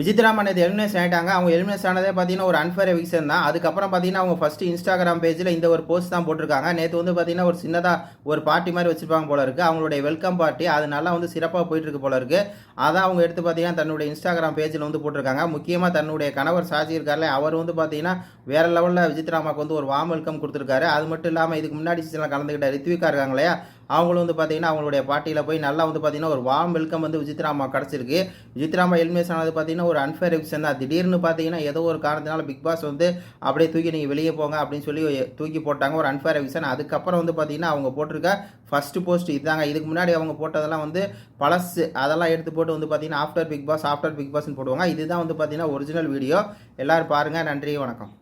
விசித்ராமா நேற்று எலிமினேஷன் ஆகிட்டாங்க. அவங்க எலிமினேஷன் ஆனதே பார்த்தீங்கன்னா ஒரு அன்ஃபேர் எவிக்ஷன் தான். அதுக்கப்புறம் பார்த்தீங்கன்னா அவங்க ஃபஸ்ட்டு இன்ஸ்டாகிராம் பேஜில் இந்த ஒரு போஸ்ட் தான் போட்டிருக்காங்க. நேற்று வந்து பார்த்தீங்கன்னா ஒரு சின்னதாக ஒரு பார்ட்டி மாதிரி வச்சுருப்பாங்க போல இருக்குது. அவங்களுடைய வெல்கம் பார்ட்டி அது நல்லா வந்து சிறப்பாக போயிட்டுருக்கு போல இருக்குது. அதான் அவங்க எடுத்து பார்த்தீங்கன்னா தன்னுடைய இன்ஸ்டாகிராம் பேஜில் வந்து போட்டிருக்காங்க. முக்கியமாக தன்னுடைய கணவர் சாஜி இருக்கார்ல, அவர் வந்து பார்த்தீங்கன்னா வேறு லெவலில் விசித்ராமாவுக்கு வந்து ஒரு வார்ம் வெல்கம் கொடுத்துருக்காரு. அது மட்டும் இல்லாமல் இதுக்கு முன்னாடி சீசனில் கலந்துக்கிட்ட ரித்விகா இருக்காங்க இல்லையா, அவங்களும் வந்து பார்த்தீங்கன்னா அவங்களுடைய பார்ட்டியில் போய் நல்லா வந்து பார்த்தீங்கன்னா ஒரு வார்ம் வெல்கம் வந்து விசித்ராமா கிடச்சிருக்கு. விசித்ராமா எலிமினேஷன் ஆனது பார்த்தீங்கன்னா ஒரு அன்ஃபேர் எவிக்ஷன் தான். திடீர்னு பார்த்தீங்கன்னா ஏதோ ஒரு காரணத்தினால பிக் பாஸ் வந்து அப்படியே தூக்கி நீங்கள் வெளியே போங்க அப்படின்னு சொல்லி தூக்கி போட்டாங்க, ஒரு அன்ஃபேர் எவிக்ஷன். அதுக்கப்புறம் வந்து பார்த்தீங்கன்னா அவங்க போட்டிருக்க ஃபஸ்ட்டு போஸ்ட் இதுதாங்க. இதுக்கு முன்னாடி அவங்க போட்டதெல்லாம் வந்து பழசு, அதெல்லாம் எடுத்து போட்டு வந்து பார்த்தீங்கன்னா ஆஃப்டர் பிக் பாஸ்ன்னு போடுவாங்க. இதுதான் வந்து பார்த்தீங்கன்னா ஒரிஜினல் வீடியோ. எல்லோரும் பாருங்கள். நன்றி, வணக்கம்.